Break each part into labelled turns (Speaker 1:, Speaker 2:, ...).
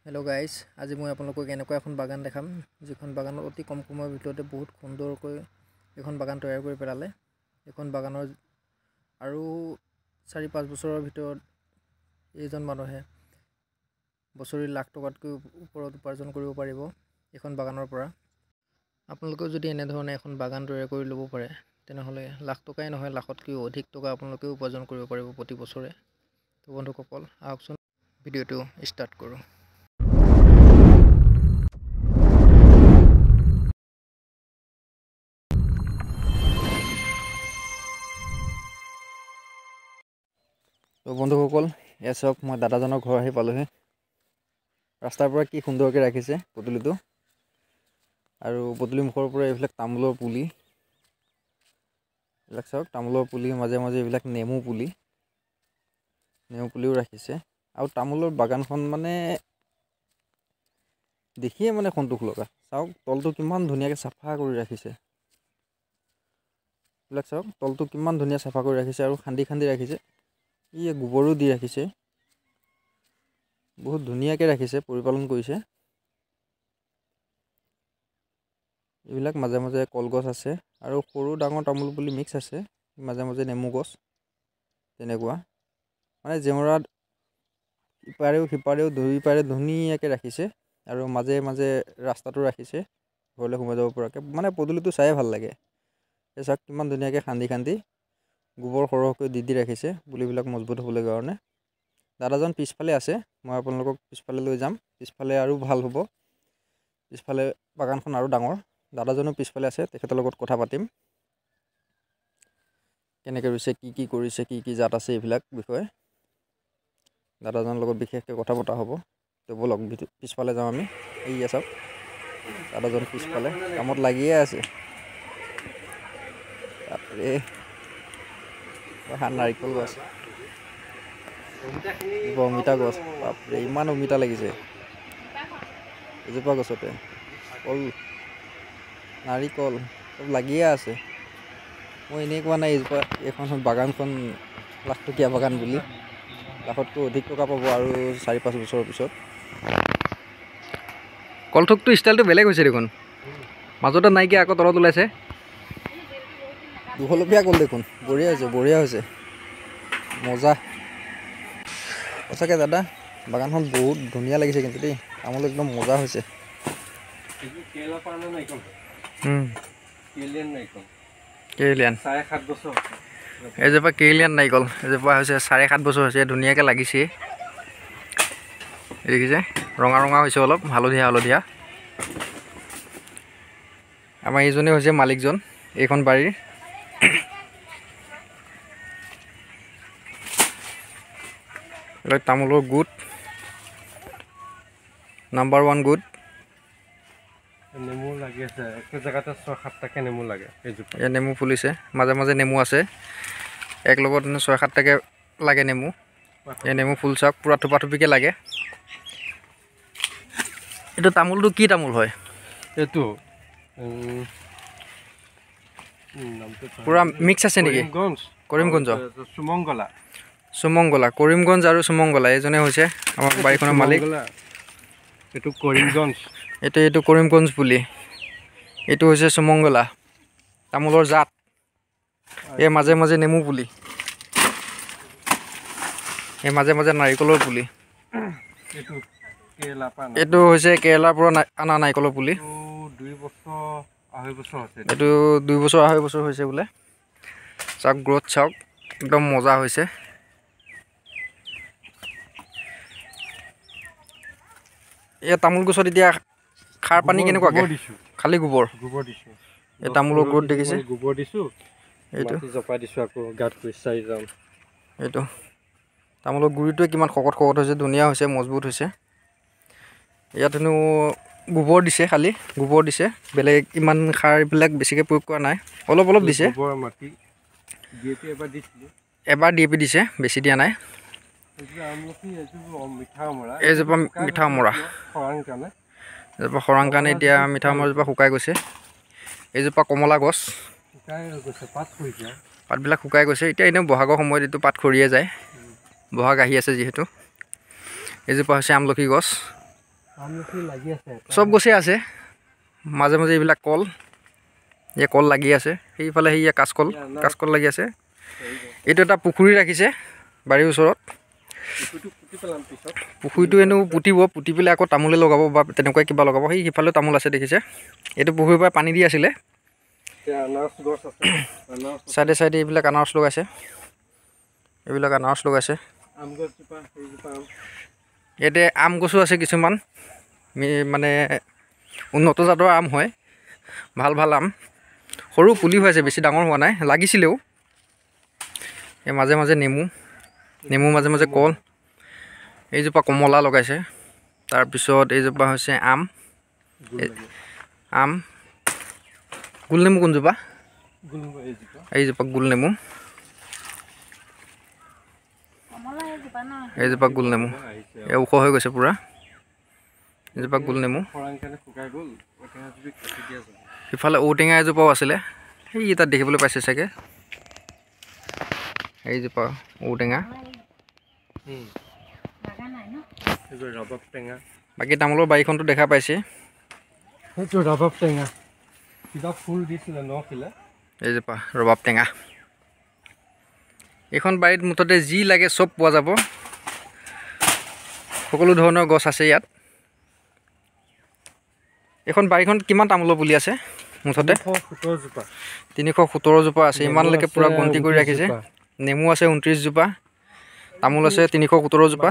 Speaker 1: Hello guys, आज मैं आपलोगों N बागान देखाम जिखन बागान अति कम समय भितर बहुत सुंदरक एन बागान तैयार कर पेलाले। एन बागानर और 4-5 बছৰৰ ভিতৰত एजन मानुहे बछरी लाख टकातকৈ ওপৰত উপাৰ্জন কৰিব পাৰিব এখন বাগানৰ পৰা। আপোনালোকে যদি এনে ধৰণে এখন বাগান তৈয়াৰ কৰি ল'ব পাৰে তেনেহলে লাখ টকাই নহয় লাখতকৈ অধিক টকা আপোনালোকে উপাৰ্জন কৰিব পাৰিব প্ৰতি বছৰে। তো বন্ধুসকল আহকচোন ভিডিঅ'টো ষ্টাৰ্ট কৰোঁ। তো বন্ধুসকল এয়া চাওক মই দাদাজনৰ ঘৰ আহি পালোহি। ৰাস্তাৰ পৰা কি সুন্দৰকৈ ৰাখিছে পদূলিটো, আৰু পদূলি মুখৰ পৰা এইবিলাক তামোলৰ পুলি, এইবিলাক চাওক তামোলৰ পুলি, মাজে মাজে এইবিলাক নেমু পুলিও ৰাখিছে। আৰু তামোলৰ বাগানখন মানে দেখিয়ে মানে সন্তোষ লগা। চাওক তলটো কিমান ধুনীয়াকৈ চাফা কৰি ৰাখিছে, এইবিলাক চাওক তলটো কিমান ধুনীয়া চাফা কৰি ৰাখিছে আৰু খান্দি খান্দি ৰাখিছে। ই গোবৰো দি ৰাখিছে, বহুত ধুনীয়াকৈ ৰাখিছে, পৰিপালন কৰিছে। এইবিলাক মাজে মাজে কলগছ আছে আৰু সৰু ডাঙৰ তামোল পুলি মিক্স আছে, মাজে মাজে নেমু গছ, তেনেকুৱা মানে জেওৰাত ইপাৰেও সিপাৰেও দুইপাৰে ধুনীয়াকৈ ৰাখিছে। আৰু মাজে মাজে ৰাস্তাটো ৰাখিছে ঘৰলৈ সোমাই যাব পৰাকৈ। মানে পদূলিটো চায়ে ভাল লাগে। এই চাওক কিমান ধুনীয়াকৈ খান্দি খান্দি গোবৰ সৰহকৈ দি ৰাখিছে পুলিবিলাক মজবুত হ'বলৈ কাৰণে। দাদাজন পিছফালে আছে, মই আপোনালোকক পিছফালে লৈ যাম। পিছফালে আৰু ভাল হ'ব, পিছফালে বাগানখন আৰু ডাঙৰ। দাদাজনো পিছফালে আছে, তেখেতৰ লগত কথা পাতিম কেনেকৈ ৰুইছে, কি কৰিছে, কি জাত আছে, এইবিলাক বিষয়ে দাদাজনৰ লগত বিশেষকৈ কথা পতা হ'ব। তো বলক পিছফালে যাওঁ আমি। এই চাওক দাদাজন পিছফালে কামত লাগিয়ে আছে। তাপৰে নাৰিকল গছ, অমিতা গছ, বাপৰে ইমান অমিতা লাগিছে এজোপা গছতে। কল, নাৰিকল চব লাগিয়ে আছে। মই এনেই কোৱা নাই এইখন বাগানখন লাখটকীয়া বাগান বুলি। লাখতকৈ অধিক টকা পাব আৰু 4-5 বছৰৰ পিছত। কলথোকটো ষ্টাইলটো বেলেগ হৈছে দেখোন, মাজতে নাইকিয়া আকৌ তলত ওলাইছে। দুখলপীয়া কল দেখোন, বঢ়িয়া হৈছে, বঢ়িয়া হৈছে, মজা সঁচাকৈ দাদা। বাগানখন বহুত ধুনীয়া লাগিছে কিন্তু দেই, তামোল একদম মজা হৈছে। এজোপা কেৰেলীয়ান নাৰিকল, এজোপা হৈছে 7.5 বছৰ হৈছে, ধুনীয়াকৈ লাগিছে। দেখিছে ৰঙা ৰঙা হৈছে, অলপ হালধীয়া হালধীয়া। আমাৰ এইজনে হৈছে মালিকজন এইখন বাৰীৰ। এইবিলাক তামোলৰ গোট, নাম্বাৰ 1 গোট।
Speaker 2: নেমু লাগি আছে, একে জেগাতে 6-7টাকৈ নেমু লাগে।
Speaker 1: এয়া নেমু ফুলিছে, মাজে মাজে নেমু আছে, এক লগত 6-7টাকৈ লাগে নেমু। এই নেমু ফুল চাওক পূৰা থোপা থুপিকৈ লাগে। এইটো তামোলটো কি তামোল হয়?
Speaker 2: এইটো
Speaker 1: পূৰা মিক্স আছে নেকি? কৰিমগঞ্জ, সুমংগলা, কৰিমগঞ্জ আৰু সুমংগলা। এইজনে হৈছে আমাৰ বাৰীখনৰ মালিক।
Speaker 2: এইটো কৰিমগঞ্জ,
Speaker 1: এইটো কৰিমগঞ্জ পুলি, এইটো হৈছে সুমংগলা তামোলৰ জাত। এই মাজে মাজে নেমু পুলি, এই মাজে মাজে নাৰিকলৰ পুলি। এইটো হৈছে কেৰেলাৰ পৰা অনা নাৰিকলৰ পুলি। এইটো 2-2.5 বছৰ হৈছে বোলে। চাওক গ্ৰথ চাওক, একদম মজা হৈছে। এই তামোল গছত এতিয়া সাৰ পানী কেনেকুৱাকৈ? খালি গোবৰ
Speaker 2: দিছোঁ।
Speaker 1: এই তামোলৰ গ্ৰথ দেখিছে?
Speaker 2: গোবৰ দিছোঁ,
Speaker 1: এইটো
Speaker 2: জপাই দিছোঁ, আকৌ গাঁত খুচৰি যাম।
Speaker 1: এইটো তামোলৰ গুৰিটোৱে কিমান শকত শকত হৈছে, ধুনীয়া হৈছে, মজবুত হৈছে। ইয়াত হেনো গোবৰ দিছে, খালি গোবৰ দিছে, বেলেগ ইমান সাৰবিলাক বেছিকৈ প্ৰয়োগ কৰা নাই, অলপ অলপ দিছে। এবাৰ DAP দিছে, বেছি দিয়া নাই। এইজোপা মিঠা অমৰা, এজোপা খৰাং কাৰণে এতিয়া মিঠা অমৰাজোপা শুকাই গৈছে। এইজোপা কমলা গছ, পাতবিলাক শুকাই গৈছে। এতিয়া এনেও বহাগৰ সময়ত এইটো পাত খৰিয়ে যায়, বহাগ আহি আছে যিহেতু। এইজোপা হৈছে আমলখি গছ,
Speaker 2: আমলখি লাগি আছে
Speaker 1: চব গছেই আছে, মাজে মাজে এইবিলাক কল, এই কল লাগি আছে, সেইফালে সেই কাঁচকল, কাঁচকল লাগি আছে। এইটো এটা পুখুৰী ৰাখিছে বাৰীৰ ওচৰত। পুখুৰীটো এনেও পুতিব, পুতি পেলাই আকৌ তামোলে লগাব বা তেনেকুৱা কিবা লগাব। সেই সিফালেও তামোল আছে দেখিছে। এইটো পুখুৰীৰ পৰা পানী দি আছিলে। চাইডে চাইডে এইবিলাক আনাৰস লগাইছে, এইবিলাক আনাৰস লগাইছে। ইয়াতে আম গছো আছে কিছুমান, মানে উন্নত জাতৰ আম হয়, ভাল ভাল আম। সৰু পুলি হৈ আছে, বেছি ডাঙৰ হোৱা নাই, লাগিছিলেও। এই মাজে মাজে নেমু, মাজে মাজে কল। এইজোপা কমলা লগাইছে। তাৰপিছত এইজোপা হৈছে আম, আম। গোল নেমু কোনজোপা? এইজোপা গোল নেমু, এইজোপা গোল নেমু। এই ওখ হৈ গৈছে পূৰা, এইজোপা গোল নেমু। সিফালে ঔটেঙা এজোপাও আছিলে, সেই তাত দেখিবলৈ পাইছে চাগে। এইজোপা ঔটেঙা। বাকী তামোলৰ বাৰীখনটো দেখা পাইছে।
Speaker 2: সেইটো ৰবাব টেঙা, কিবা ফুল দিছিলে নখিলে।
Speaker 1: এইজোপা ৰবাব টেঙা। এইখন বাৰীত মুঠতে যি লাগে চব পোৱা যাব, সকলো ধৰণৰ গছ আছে ইয়াত। এইখন বাৰীখনত কিমান তামোলৰ পুলি আছে মুঠতে? 317 জোপা আছে। ইমানলৈকে পূৰা গন্তি কৰি ৰাখিছে। নেমু আছে 29 জোপা, তামোল আছে 317 জোপা।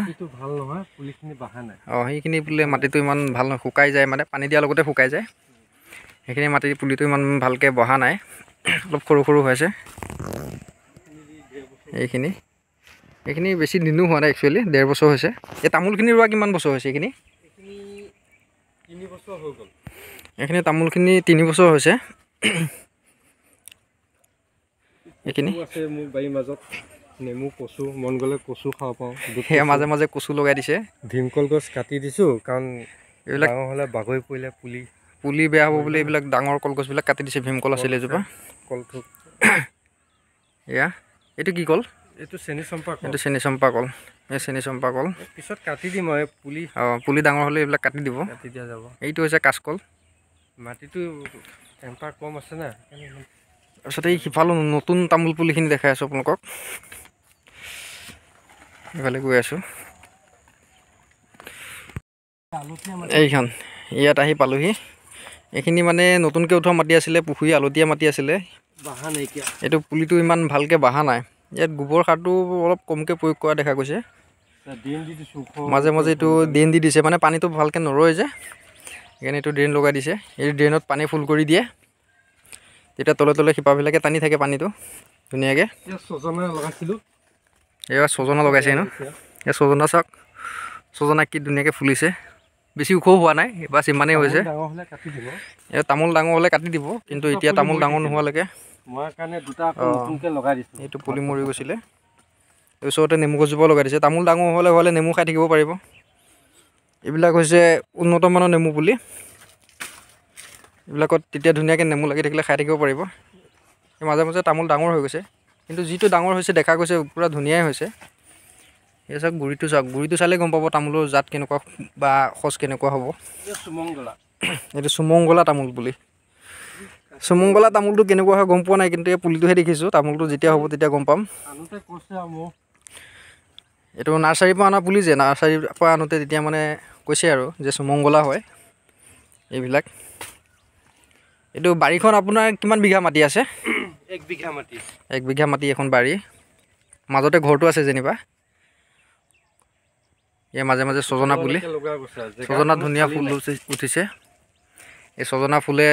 Speaker 1: অঁ, সেইখিনি বোলে মাটিটো ইমান ভাল নহয়, শুকাই যায়, মানে পানী দিয়াৰ লগতে শুকাই যায়। সেইখিনি মাটিৰ পুলিটো ইমান ভালকৈ বহা নাই, অলপ সৰু সৰু হৈ আছে। এইখিনি বেছি দিনো হোৱা নাই, একচুৱেলি 1.5 বছৰ হৈছে। এই তামোলখিনি ৰোৱা কিমান বছৰ হৈছে? এইখিনি
Speaker 2: 3 বছৰ হৈ গ'ল।
Speaker 1: এইখিনি তামোলখিনি 3 বছৰ হৈছে। এইখিনি
Speaker 2: আছে মোৰ বাৰীৰ মাজত, নেমু, কচু, মন গ'লে কচু খাব পাওঁ।
Speaker 1: সেয়া মাজে মাজে কচু লগাই দিছে।
Speaker 2: ভীমকল গছ কাটি দিছোঁ, কাৰণ
Speaker 1: এইবিলাক
Speaker 2: ডাঙৰ হ'লে বাগৰি পৰিলে
Speaker 1: পুলি বেয়া হ'ব বুলি এইবিলাক ডাঙৰ কলগছবিলাক কাটি দিছে। ভীমকল আছিলে এজোপা।
Speaker 2: কলথোক
Speaker 1: এয়া, এইটো কি কল?
Speaker 2: এইটো চেনি চম্পা কল।
Speaker 1: এইটো চেনি চম্পা কল। এই চেনি চম্পা কল
Speaker 2: পিছত কাটি দিম আৰু পুলি।
Speaker 1: অঁ, পুলি ডাঙৰ হ'লে এইবিলাক কাটি দিব,
Speaker 2: কাটি দিয়া যাব।
Speaker 1: এইটো হৈছে কাঁচকল।
Speaker 2: মাটিটো টেম্পাৰ কম আছে না।
Speaker 1: তাৰপিছত এই সিফালে নতুন তামোল পুলিখিনি দেখাই আছোঁ আপোনালোকক। এইফালে গৈ আছোঁ। এইখন ইয়াত আহি পালোহি। এইখিনি মানে নতুনকৈ উঠোৱা মাটি আছিলে, পুখুৰী আলতীয়া মাটি আছিলে। এইটো পুলিটো ইমান ভালকৈ বাঢ়া নাই। ইয়াত গোবৰ সাৰটো অলপ কমকৈ প্ৰয়োগ কৰা দেখা গৈছে। মাজে মাজে এইটো ড্ৰেইন দি দিছে, মানে পানীটো ভালকৈ নৰয় যে, সেইকাৰণে এইটো ড্ৰেইন লগাই দিছে। এই ড্ৰেইনত পানী ফুল কৰি দিয়ে, তেতিয়া তলে তলে শিপাবিলাকে টানি থাকে পানীটো ধুনীয়াকৈ। এইবাৰ ছজনা লগাইছে ন? এই ছজনা চাওক, ছজনা কি ধুনীয়াকৈ ফুলিছে। বেছি ওখ হোৱা নাই, বাছ ইমানেই হৈছে। এই তামোল ডাঙৰ হ'লে কাটি দিব, কিন্তু এতিয়া তামোল ডাঙৰ নোহোৱালৈকে। এইটো পুলি মৰি গৈছিলে। ওচৰতে নেমু গছজোপাও লগাই দিছে। তামোল ডাঙৰ হ'লে নেমু খাই থাকিব পাৰিব। এইবিলাক হৈছে উন্নত মানৰ নেমু পুলি। এইবিলাকত তেতিয়া ধুনীয়াকৈ নেমু লাগি থাকিলে খাই থাকিব পাৰিব। মাজে মাজে তামোল ডাঙৰ হৈ গৈছে, কিন্তু যিটো ডাঙৰ হৈছে দেখা গৈছে পূৰা ধুনীয়াই হৈছে। এই চাওক গুৰিটো চাওক, গুৰিটো চালে গম পাব তামোলৰ জাত কেনেকুৱা বা সঁচ কেনেকুৱা হ'ব। এইটো সুমংগলা তামোল পুলি। সুমংগলা তামোলটো কেনেকুৱা হয় গম পোৱা নাই, কিন্তু এই পুলিটোহে দেখিছোঁ। তামোলটো যেতিয়া হ'ব তেতিয়া গম পাম। এইটো নাৰ্চাৰীৰ পৰা অনা পুলি যে, নাৰ্চাৰীৰ পৰা আনোতে তেতিয়া মানে কৈছে আৰু যে সুমংগলা হয় এইবিলাক। এইটো বাৰীখন আপোনাৰ কিমান বিঘা মাটি আছে?
Speaker 2: 1 বিঘা মাটি।
Speaker 1: 1 বিঘা মাটি এখন বাৰী, মাজতে ঘৰটো আছে যেনিবা। ইয়াৰ মাজে মাজে ছজনা পুলি, ছজনা ধুনীয়া ফুল উঠিছে। এই ছজনা ফুলে,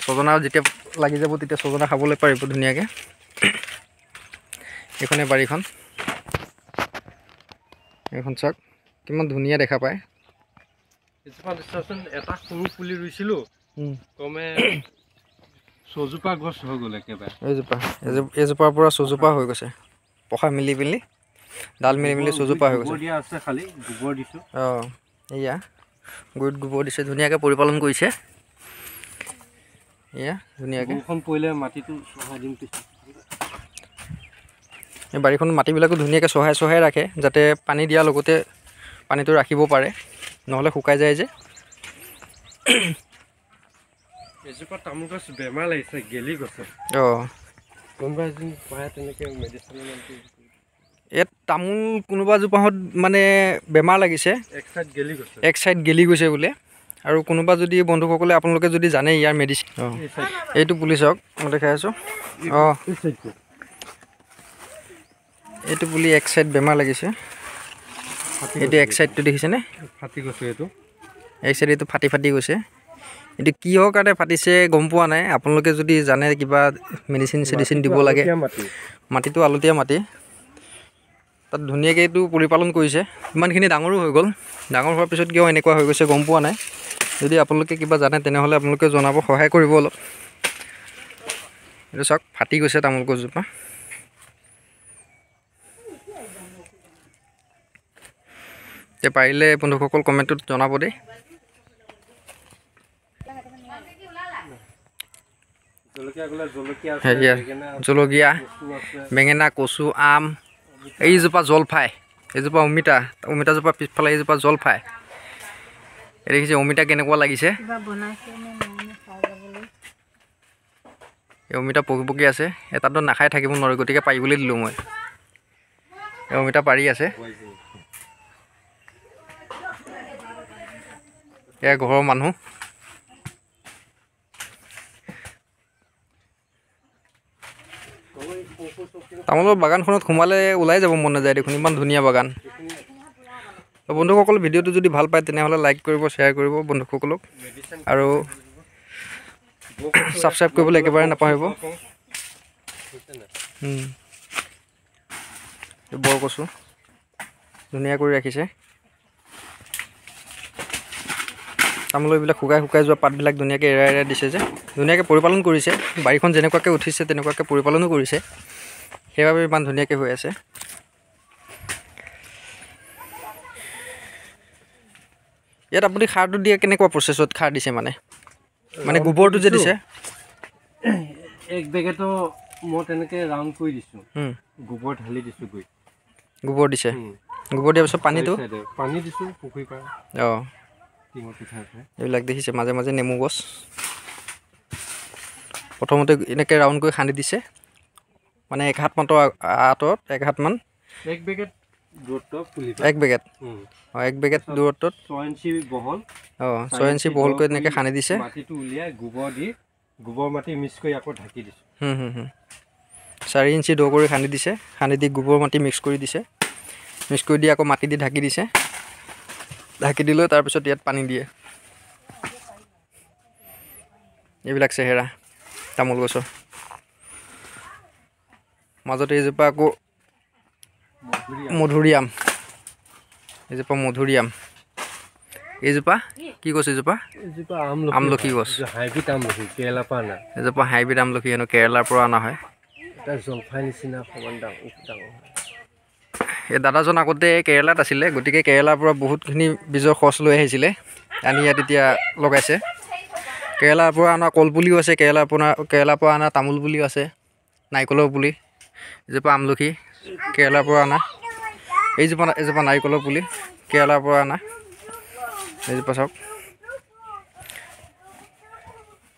Speaker 1: ছজনা যেতিয়া লাগি যাব তেতিয়া ছজনা খাবলৈ পাৰিব ধুনীয়াকৈ। এইখনে বাৰীখন, এইখন চাওক কিমান ধুনীয়া দেখা পায়।
Speaker 2: এটা সৰু পুলি ৰুইছিলোঁ, কমে 6 জোপা গছ হৈ গ'ল একেবাৰে।
Speaker 1: এইজোপাৰ পৰা 6 জোপা হৈ গৈছে, পখা মিলি পিনি ডাল মিলি মিলি 6 জোপা হৈ গৈছে। অঁ, এয়া গুৰিত গোবৰ দিছে, ধুনীয়াকৈ পৰিপালন কৰিছে। এয়া ধুনীয়াকৈ এই বাৰীখন মাটিবিলাকো ধুনীয়াকৈ চহাই চহাই ৰাখে, যাতে পানী দিয়াৰ লগতে পানীটো ৰাখিব পাৰে। নহ'লে শুকাই যায় যে।
Speaker 2: এজোপা তামোল গছ বেমাৰ লাগিছে, গেলি গৈছে।
Speaker 1: অঁ,
Speaker 2: কোনোবা এদিন পায় তেনেকৈ মেডিচিনৰ নামটো
Speaker 1: ইয়াত তামোল কোনোবা জোপাহঁত মানে বেমাৰ লাগিছে,
Speaker 2: এক চাইড গেলি গৈছে।
Speaker 1: এক চাইড গেলি গৈছে বোলে। আৰু কোনোবা যদি বন্ধুসকলে আপোনালোকে যদি জানে ইয়াৰ মেডিচিন, অঁ এইটো পুলি চাওক, মই দেখাই আছোঁ। অঁ, এইটো পুলি এক চাইড বেমাৰ লাগিছে, এইটো এক চাইডটো দেখিছেনে?
Speaker 2: ফাটি গৈছে এইটো,
Speaker 1: এক চাইড এইটো ফাটি ফাটি গৈছে। এইটো কিহৰ কাৰণে ফাটিছে গম পোৱা নাই। আপোনালোকে যদি জানে কিবা মেডিচিন চেডিচিন দিব লাগে। মাটিটো আলতীয়া মাটি, তাত ধুনীয়াকৈ এইটো পৰিপালন কৰিছে, ইমানখিনি ডাঙৰো হৈ গ'ল। ডাঙৰ হোৱাৰ পিছত কিয় এনেকুৱা হৈ গৈছে গম পোৱা নাই। যদি আপোনালোকে কিবা জানে তেনেহ'লে আপোনালোকে জনাব, সহায় কৰিব অলপ। এইটো চাওক ফাটি গৈছে তামোল গছজোপা। এতিয়া পাৰিলে বন্ধুসকল কমেণ্টত জনাব দেই। জলকীয়া, বেঙেনা, কচু, আম, এইজোপা জলফাই, এইজোপা অমিতাজোপা পিছফালে এইজোপা জলফাই। এই দেখিছে অমিতা কেনেকুৱা লাগিছে। এই অমিতা পকি পকি আছে, এটাতো নাখাই থাকিব নোৱাৰে, গতিকে পাৰিবলৈ দিলোঁ মই। এই অমিতা পাৰি আছে। এয়া ঘৰৰ মানুহ। তামোলৰ বাগানখনত সোমালে ওলাই যাব মন নাযায় দেখোন, ইমান ধুনীয়া বাগান। বন্ধুসকল ভিডিঅ'টো যদি ভাল পায় তেনেহ'লে লাইক কৰিব, শ্বেয়াৰ কৰিব বন্ধুসকলক, আৰু ছাবস্ক্ৰাইব কৰিবলৈ একেবাৰে নাপাহৰিব। বৰকচু ধুনীয়া কৰি ৰাখিছে। তামোলৰ এইবিলাক শুকাই শুকাই যোৱা পাতবিলাক ধুনীয়াকৈ এৰাই এৰাই দিছে যে, ধুনীয়াকৈ পৰিপালন কৰিছে। বাৰীখন যেনেকুৱাকৈ উঠিছে তেনেকুৱাকৈ পৰিপালনো কৰিছে, সেইবাবে ইমান ধুনীয়াকৈ হৈ আছে। ইয়াত আপুনি সাৰটো দিয়ে কেনেকুৱা প্ৰচেছত সাৰ দিছে, মানে গোবৰটো যে দিছে?
Speaker 2: এক বেগেটো মই তেনেকৈ ৰাউণ্ড কৰি দিছোঁ, গোবৰ ঢালি দিছোঁ গৈ।
Speaker 1: গোবৰ দিছে, গোবৰ দিয়াৰ পিছত
Speaker 2: পানী দিছোঁ পুখুৰীৰ পৰা।
Speaker 1: অঁ, এইবিলাক দেখিছে মাজে মাজে নেমু গছ। প্ৰথমতে এনেকৈ ৰাউণ্ড কৰি খান্দি দিছে, মানে এক হাত মানৰ আঁতৰত, এক হাতমান।
Speaker 2: এক বেগেট দূৰত্ব পুলি,
Speaker 1: এক বেগেট, অঁ এক বেগেট দূৰত্বত
Speaker 2: 6 ইঞ্চি বহল,
Speaker 1: অঁ 6 ইঞ্চি বহলকৈ এনেকৈ খান্দি দিছে।
Speaker 2: মাটিটো উলিয়াই গোবৰ মাটি মিক্স কৰি আকৌ ঢাকি দিছোঁ।
Speaker 1: 4 ইঞ্চি দ কৰি খান্দি দিছে, খান্দি দি গোবৰ মাটি মিক্স কৰি দিছে, মিক্স কৰি দি আকৌ মাটি দি ঢাকি দিছে। ঢাকি দিলৈ তাৰপিছত ইয়াত পানী দিয়ে। এইবিলাক চেহেৰা তামোল গছৰ। মাজতে এইজোপা আকৌ মধুৰিআম, এইজোপা মধুৰিআম। এইজোপা কি গছ? এইজোপা আমলখি গছ,
Speaker 2: হাইব্ৰিড আমলখি, কেৰেলাৰ পৰা অনা।
Speaker 1: এইজোপা হাইব্ৰিড আমলখি হেনো কেৰেলাৰ পৰা অনা হয়।
Speaker 2: এটা জলফাই নিচিনা অকণমান ডাঙৰ।
Speaker 1: এই দাদাজন আগতে কেৰেলাত আছিলে, গতিকে কেৰেলাৰ পৰা বহুতখিনি বীজৰ খৰচ লৈ আহিছিলে, আনি ইয়াত এতিয়া লগাইছে। কেৰেলাৰ পৰা অনা কলপুলিও আছে, কেৰেলাৰ পৰা অনা তামোল পুলিও আছে, নাৰিকলৰ পুলি। এজোপা আমলখি কেৰেলাৰ পৰা অনা, এজোপা নাৰিকলৰ পুলি কেৰেলাৰ পৰা অনা। এইজোপা চাওক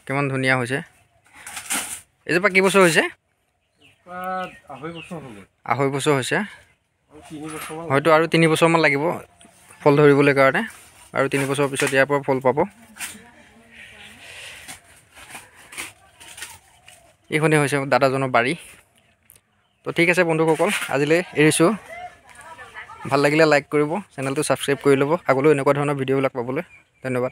Speaker 1: কিমান ধুনীয়া হৈছে। এইজোপা কেইবছৰ হৈছে? 2.5 বছৰ হৈছে। হয়তো আৰু 3 বছৰমান লাগিব ফল ধৰিবলৈ কাৰণে, আৰু 3 বছৰৰ পিছত ইয়াৰ পৰা ফল পাব। এইখনেই হৈছে দাদাজনৰ বাৰী। তো ঠিক আছে বন্ধুসকল, আজিলৈ এৰিছোঁ। ভাল লাগিলে লাইক কৰিব, চেনেলটো ছাবস্ক্ৰাইব কৰি ল'ব আগলৈ এনেকুৱা ধৰণৰ ভিডিঅ'বিলাক পাবলৈ। ধন্যবাদ।